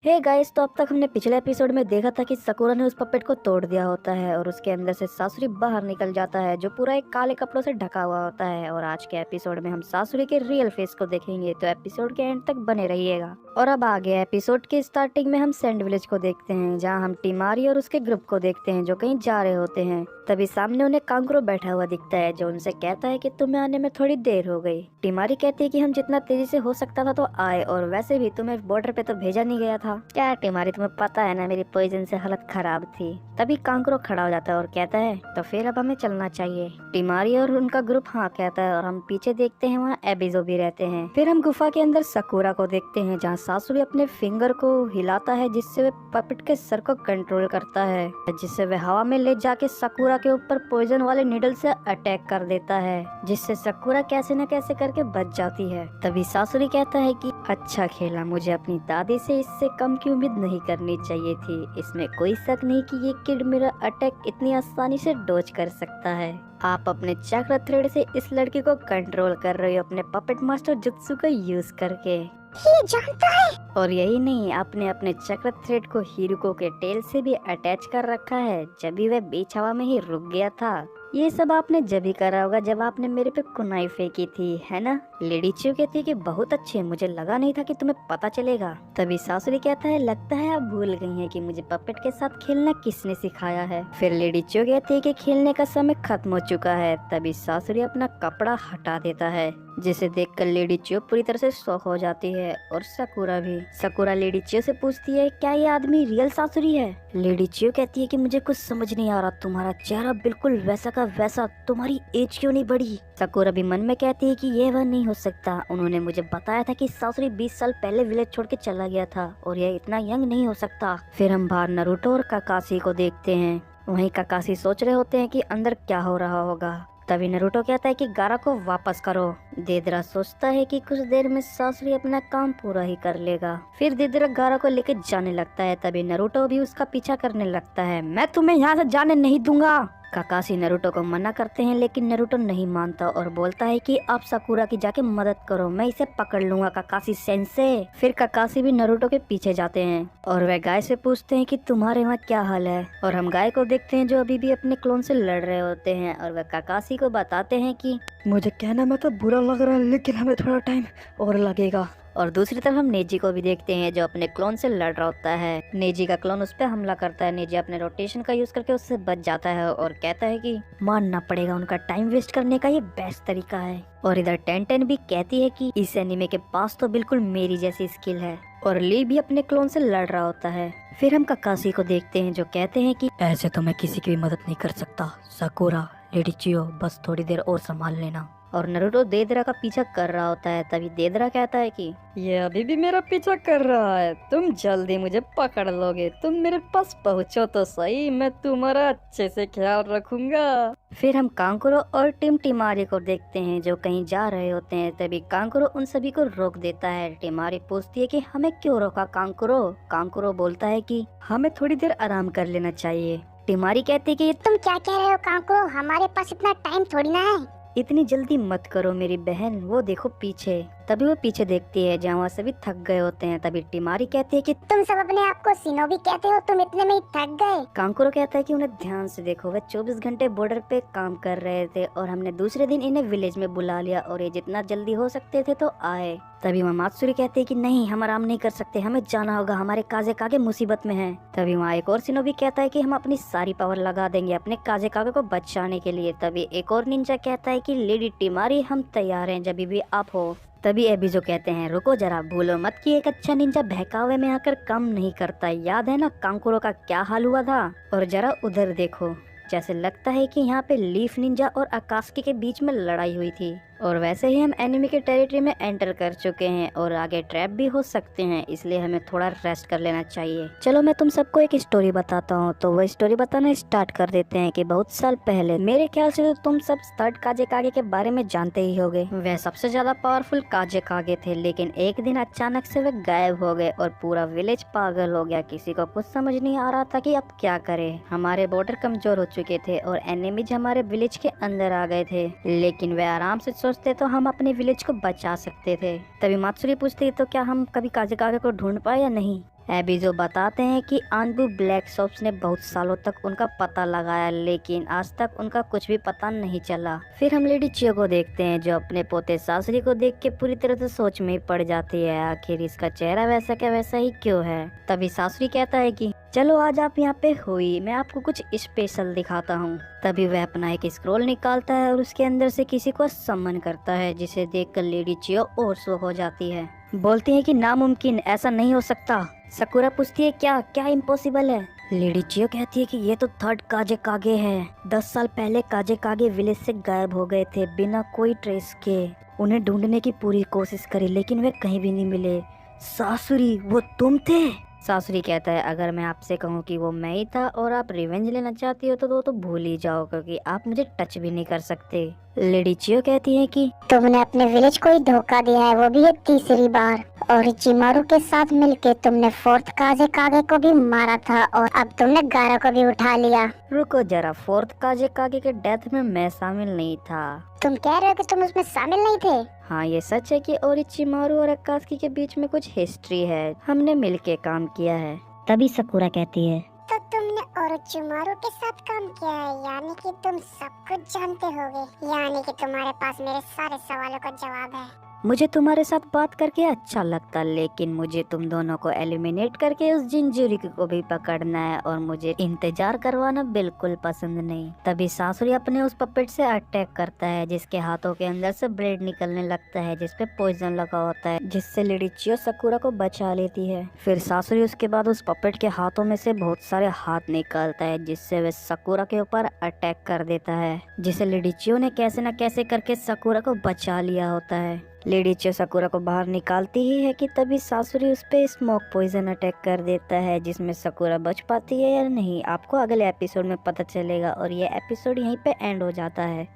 Hey guys, तो अब तक हमने पिछले एपिसोड में देखा था कि सकूरा ने उस पपेट को तोड़ दिया होता है और उसके अंदर से सासुरी बाहर निकल जाता है जो पूरा एक काले कपड़ों से ढका हुआ होता है। और आज के एपिसोड में हम सासुरी के रियल फेस को देखेंगे, तो एपिसोड के एंड तक बने रहिएगा। और अब आगे एपिसोड के स्टार्टिंग में हम सैंड विलेज को देखते हैं, जहाँ हम टिमारी और उसके ग्रुप को देखते हैं जो कहीं जा रहे होते हैं। तभी सामने उन्हें कांकरो बैठा हुआ दिखता है जो उनसे कहता है कि तुम्हें आने में थोड़ी देर हो गई। टिमारी कहती है कि हम जितना तेजी से हो सकता था तो आए, और वैसे भी तुम्हें बॉर्डर पे तो भेजा नहीं गया था। क्या टिमारी, तुम्हें पता है ना मेरी पॉइजन से हालत खराब थी। तभी कांकरो खड़ा हो जाता है और कहता है तो फिर अब हमें चलना चाहिए। टिमारी और उनका ग्रुप हाँ कहता है और हम पीछे देखते हैं वहाँ एबिजो भी रहते हैं। फिर हम गुफा के अंदर सकूरा को देखते हैं जहाँ सासुरी अपने फिंगर को हिलाता है जिससे वे पपेट के सर को कंट्रोल करता है, जिससे वे हवा में ले जाके सकूरा के ऊपर पॉइजन वाले नीडल से अटैक कर देता है, जिससे सकूरा कैसे न कैसे करके बच जाती है। तभी सासुरी कहता है कि अच्छा खेला, मुझे अपनी दादी से इससे कम की उम्मीद नहीं करनी चाहिए थी। इसमें कोई शक नहीं कि ये किड मेरा अटैक इतनी आसानी से डॉज कर सकता है। आप अपने चक्र थ्रेड से इस लड़की को कंट्रोल कर रहे हो अपने पपेट मास्टर जुत्सु का यूज करके। ये जानता है। और यही नहीं, आपने अपने चक्र थ्रेड को हिरुको के टेल से भी अटैच कर रखा है जब भी वह बीच हवा में ही रुक गया था। ये सब आपने जब ही करा होगा जब आपने मेरे पे कुनाई फेंकी थी, है ना? लेडी चियो कहती है कि बहुत अच्छे, मुझे लगा नहीं था कि तुम्हें पता चलेगा। तभी सासुरी कहता है लगता है आप भूल गई हैं कि मुझे पपेट के साथ खेलना किसने सिखाया है। फिर लेडी चियो कहती है कि खेलने का समय खत्म हो चुका है। तभी सासुरी अपना कपड़ा हटा देता है, जिसे देखकर लेडी चियो पूरी तरह से शॉक हो जाती है और सकूरा भी। सकूरा लेडी चियो से पूछती है क्या ये आदमी रियल सासुरी है? लेडी चियो कहती है कि मुझे कुछ समझ नहीं आ रहा, तुम्हारा चेहरा बिल्कुल वैसा का वैसा, तुम्हारी एज क्यों नहीं बढ़ी? सकूरा भी मन में कहती है कि ये वह नहीं हो सकता, उन्होंने मुझे बताया था कि सासुरी 20 साल पहले विलेज छोड़ के चला गया था और यह इतना यंग नहीं हो सकता। फिर हम बाहर नारुतो और काकाशी को देखते हैं। वहीं काकाशी सोच रहे होते हैं कि अंदर क्या हो रहा होगा। तभी नारुतो कहता है कि गारा को वापस करो। देदरा सोचता है कि कुछ देर में सासुरी अपना काम पूरा ही कर लेगा। फिर देदरा गारा को लेकर जाने लगता है। तभी नारुतो भी उसका पीछा करने लगता है। मैं तुम्हें यहाँ से जाने नहीं दूंगा। काकाशी नारुतो को मना करते हैं लेकिन नारुतो नहीं मानता और बोलता है कि आप साकुरा की जाके मदद करो, मैं इसे पकड़ लूंगा काकाशी सेंसे। फिर काकाशी भी नारुतो के पीछे जाते हैं और वह गाय से पूछते हैं कि तुम्हारे वहाँ क्या हाल है। और हम गाय को देखते हैं जो अभी भी अपने क्लोन से लड़ रहे होते हैं और वह काकाशी को बताते हैं कि मुझे कहना में तो बुरा लग रहा है लेकिन हमें थोड़ा टाइम और लगेगा। और दूसरी तरफ हम नेजी को भी देखते हैं जो अपने क्लोन से लड़ रहा होता है। नेजी का क्लोन उस पर हमला करता है। नेजी अपने रोटेशन का यूज करके उससे बच जाता है और कहता है कि मानना पड़ेगा उनका टाइम वेस्ट करने का ये बेस्ट तरीका है। और इधर टेंटेन भी कहती है कि इस एनिमे के पास तो बिल्कुल मेरी जैसी स्किल है। और ली भी अपने क्लोन से लड़ रहा होता है। फिर हम काकाशी को देखते हैं जो कहते हैं कि ऐसे तो मैं किसी की भी मदद नहीं कर सकता, साकुरा, लेडी चियो बस थोड़ी देर और संभाल लेना। और नारुतो देदरा का पीछा कर रहा होता है। तभी देदरा कहता है कि ये अभी भी मेरा पीछा कर रहा है, तुम जल्दी मुझे पकड़ लोगे, तुम मेरे पास पहुंचो तो सही, मैं तुम्हारा अच्छे से ख्याल रखूंगा। फिर हम कांकुरो और टिमारी को देखते हैं जो कहीं जा रहे होते हैं। तभी कांकुरो उन सभी को रोक देता है। टिमारी पूछती है कि हमें क्यों रोका कांकुरो? कांकुरो बोलता है कि हमें थोड़ी देर आराम कर लेना चाहिए। टिमारी कहती है कि तुम क्या कह रहे हो कांकुरो, हमारे पास इतना टाइम थोड़ी ना है। इतनी जल्दी मत करो मेरी बहन, वो देखो पीछे। तभी वो पीछे देखती है जहाँ वहाँ सभी थक गए होते हैं। तभी टिमारी कहती है कि तुम सब अपने आप को शिनोबी कहते हो, तुम इतने में ही थक गए। कांकुरो कहता है कि उन्हें ध्यान से देखो, वे 24 घंटे बॉर्डर पे काम कर रहे थे और हमने दूसरे दिन इन्हें विलेज में बुला लिया और ये जितना जल्दी हो सकते थे तो आए। तभी वहाँ मात्सुरी कहते हैं कि नहीं, हम आराम नहीं कर सकते, हमें जाना होगा, हमारे काजे कागे मुसीबत में हैं। तभी वहाँ एक और शिनोबी कहता है कि हम अपनी सारी पावर लगा देंगे अपने काजे कागे को बचाने के लिए। तभी एक और निंजा कहता है कि लेडी टिमारी हम तैयार हैं जब भी आप हो। तभी एबिजो कहते हैं रुको जरा, भूलो मत कि एक अच्छा निंजा बहकावे में आकर काम नहीं करता, याद है ना कांकुरो का क्या हाल हुआ था? और जरा उधर देखो, जैसे लगता है कि यहाँ पे लीफ निंजा और आकाशकी के बीच में लड़ाई हुई थी। और वैसे ही हम एनिमी के टेरिटरी में एंटर कर चुके हैं और आगे ट्रैप भी हो सकते हैं, इसलिए हमें थोड़ा रेस्ट कर लेना चाहिए। चलो मैं तुम सबको एक स्टोरी बताता हूँ। तो वो स्टोरी बताना स्टार्ट कर देते हैं कि बहुत साल पहले, मेरे ख्याल से तो तुम सब थर्ड काजे कागे के बारे में जानते ही होगे। वह सबसे ज्यादा पावरफुल काजे कागे थे, लेकिन एक दिन अचानक से वे गायब हो गए और पूरा विलेज पागल हो गया। किसी को कुछ समझ नहीं आ रहा था कि अब क्या करे। हमारे बॉर्डर कमजोर हो चुके थे और एनिमीज हमारे विलेज के अंदर आ गए थे, लेकिन वे आराम से सोचते तो हम अपने विलेज को बचा सकते थे। तभी मात्सुरी पूछती तो क्या हम कभी काजे कागे को ढूंढ पाए या नहीं? एबिजो बताते हैं कि आनबू ब्लैक शॉप्स ने बहुत सालों तक उनका पता लगाया, लेकिन आज तक उनका कुछ भी पता नहीं चला। फिर हम लेडी चियो को देखते हैं जो अपने पोते सासुरी को देख के पूरी तरह से सोच में ही पड़ जाती है, आखिर इसका चेहरा वैसा क्या वैसा ही क्यों है। तभी सासुरी कहता है कि चलो आज आप यहाँ पे हुई, मैं आपको कुछ स्पेशल दिखाता हूँ। तभी वह अपना एक स्क्रोल निकालता है और उसके अंदर से किसी को सम्मन करता है, जिसे देखकर लेडी चियो और शॉक हो जाती है। बोलती है कि नामुमकिन, ऐसा नहीं हो सकता। सकुरा पूछती है क्या क्या इम्पॉसिबल है। लेडी चियो कहती है कि ये तो थर्ड काजे कागे है। 10 साल पहले काजे कागे विलेज से गायब हो गए थे बिना कोई ट्रेस के। उन्हें ढूंढने की पूरी कोशिश करी लेकिन वे कहीं भी नहीं मिले। सासुरी, वो तुम थे? सासुरी कहता है अगर मैं आपसे कहूँ कि वो मैं ही था और आप रिवेंज लेना चाहती हो तो वो तो भूल ही जाओ, क्योंकि आप मुझे टच भी नहीं कर सकते। लेडी चियो कहती है कि तुमने अपने विलेज को ही धोखा दिया है, वो भी ये तीसरी बार। और चिमारू के साथ मिलके तुमने फोर्थ काजे कागे को भी मारा था और अब तुमने गारा को भी उठा लिया। रुको जरा, फोर्थ काजे कागे के डेथ में मैं शामिल नहीं था। तुम कह रहे हो कि तुम उसमें शामिल नहीं थे? हाँ ये सच है कि ओरिचिमारू और अकात्सुकी के बीच में कुछ हिस्ट्री है, हमने मिलके काम किया है। तभी सकुरा कहती है तो तुमने ओरोचिमारू के साथ काम किया है, यानी कि तुम सब कुछ जानते होगे, यानी कि तुम्हारे पास मेरे सारे सवालों का जवाब है। मुझे तुम्हारे साथ बात करके अच्छा लगता, लेकिन मुझे तुम दोनों को एलिमिनेट करके उस जिंजुरी को भी पकड़ना है और मुझे इंतजार करवाना बिल्कुल पसंद नहीं। तभी सासुरी अपने उस पपेट से अटैक करता है, जिसके हाथों के अंदर से ब्लेड निकलने लगता है जिसपे पॉइजन लगा होता है, जिससे लेडी चियो सकुरा को बचा लेती है। फिर सासुरी उसके बाद उस पपेट के हाथों में से बहुत सारे हाथ निकालता है, जिससे वे सकुरा के ऊपर अटैक कर देता है, जिसे लेडी चियो ने कैसे न कैसे करके सकुरा को बचा लिया होता है। लेडी चियो सकुरा को बाहर निकालती ही है कि तभी सासुरी उस पे स्मोक पॉइजन अटैक कर देता है, जिसमें सकुरा बच पाती है या नहीं आपको अगले एपिसोड में पता चलेगा। और ये एपिसोड यहीं पे एंड हो जाता है।